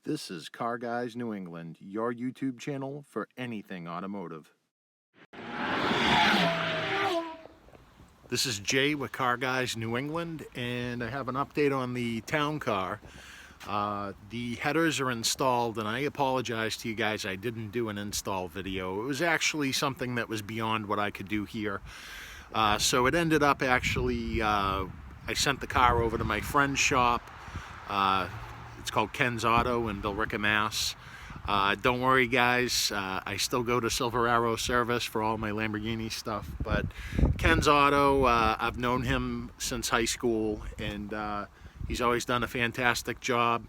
This is Car Guys New England, your YouTube channel for anything automotive. This is Jay with Car Guys New England, and I have an update on the town car. The headers are installed, and I apologize to you guys, I didn't do an install video. It was actually something that was beyond what I could do here. So it ended up actually, I sent the car over to my friend's shop. It's called Ken's Auto in Billerica, Mass. Don't worry guys, I still go to Silver Arrow Service for all my Lamborghini stuff, but Ken's Auto, I've known him since high school, and he's always done a fantastic job,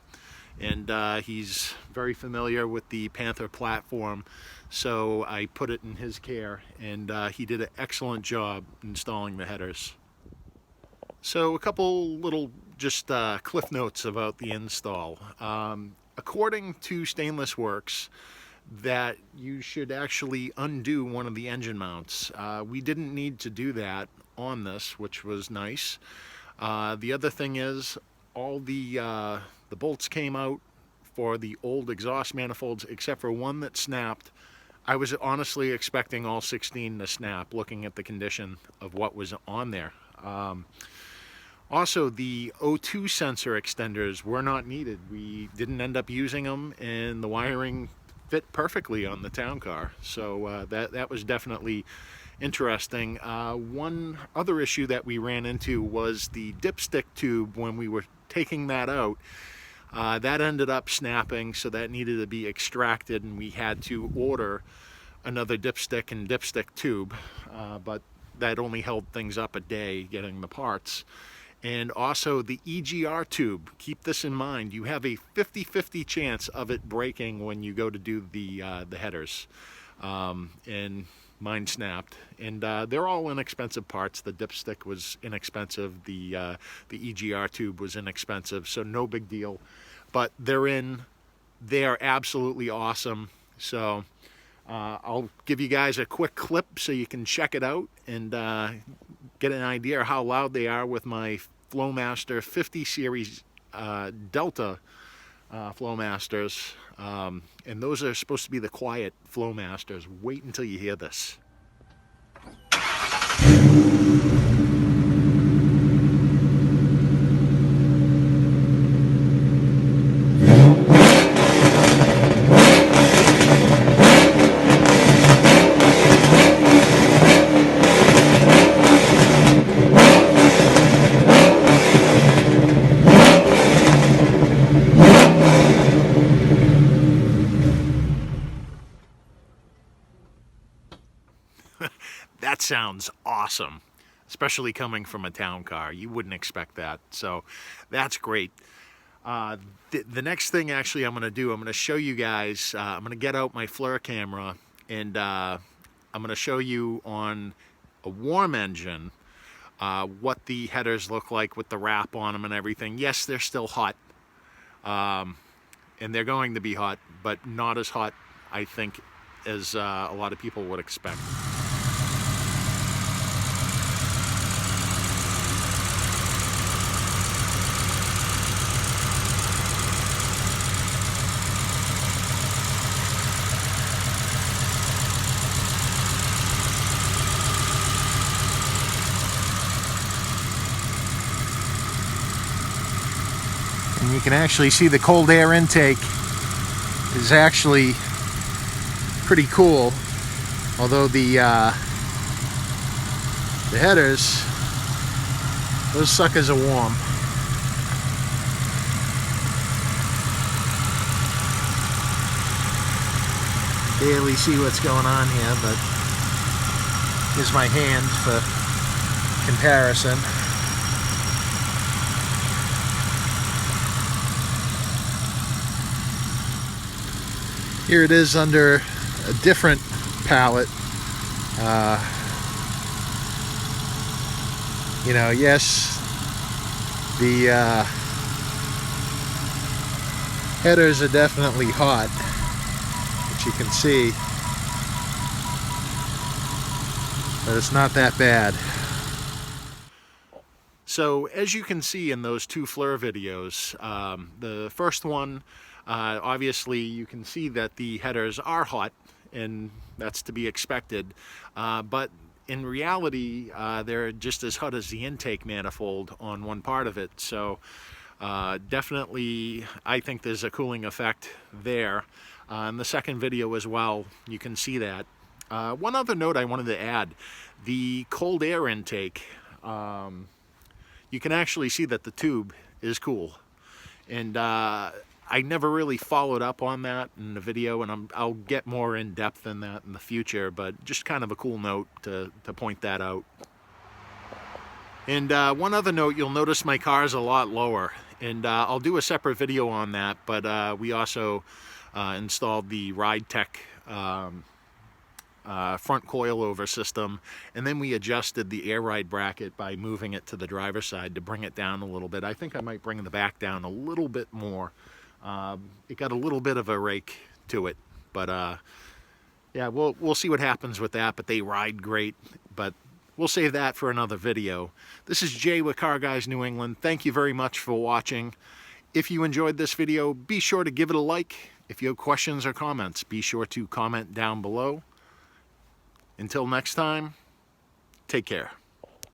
and he's very familiar with the Panther platform, so I put it in his care, and he did an excellent job installing the headers. So a couple little just cliff notes about the install. According to Stainless Works, that you should actually undo one of the engine mounts. We didn't need to do that on this, which was nice. The other thing is all the bolts came out for the old exhaust manifolds except for one that snapped. I was honestly expecting all 16 to snap, looking at the condition of what was on there. Also, the O2 sensor extenders were not needed. We didn't end up using them, and the wiring fit perfectly on the town car. So that was definitely interesting. One other issue that we ran into was the dipstick tube. When we were taking that out, that ended up snapping, so that needed to be extracted, and we had to order another dipstick and dipstick tube, but that only held things up a day getting the parts. And also the EGR tube, keep this in mind, you have a 50-50 chance of it breaking when you go to do the headers. And mine snapped. And they're all inexpensive parts. The dipstick was inexpensive, the EGR tube was inexpensive, so no big deal. But they're in, they are absolutely awesome. So I'll give you guys a quick clip so you can check it out and get an idea of how loud they are with my Flowmaster 50 series Delta Flowmasters, and those are supposed to be the quiet Flowmasters. Wait until you hear this. That sounds awesome, especially coming from a town car. You wouldn't expect that, so that's great. The next thing actually I'm going to do, I'm going to show you guys, I'm going to get out my FLIR camera, and I'm going to show you on a warm engine what the headers look like with the wrap on them and everything. Yes, they're still hot, and they're going to be hot, but not as hot, I think, as a lot of people would expect. And you can actually see the cold air intake is actually pretty cool, although the headers, those suckers are warm. Barely see what's going on here, but here's my hand for comparison. Here it is under a different palette. You know, yes, the headers are definitely hot, which you can see, but it's not that bad. So as you can see in those two FLIR videos, the first one Obviously you can see that the headers are hot, and that's to be expected, but in reality they're just as hot as the intake manifold on one part of it. So definitely I think there's a cooling effect there. In the second video as well, you can see that. One other note I wanted to add, the cold air intake, you can actually see that the tube is cool. And I never really followed up on that in the video, and I'll get more in depth in that in the future, but just kind of a cool note to point that out. And one other note, you'll notice my car is a lot lower, and I'll do a separate video on that, but we also installed the RideTech front coilover system, and then we adjusted the air ride bracket by moving it to the driver's side to bring it down a little bit. I think I might bring the back down a little bit more. It got a little bit of a rake to it, but yeah, we'll see what happens with that. But they ride great, but we'll save that for another video. This is Jay with Car Guys New England. Thank you very much for watching. If you enjoyed this video, be sure to give it a like. If you have questions or comments, be sure to comment down below. Until next time, take care.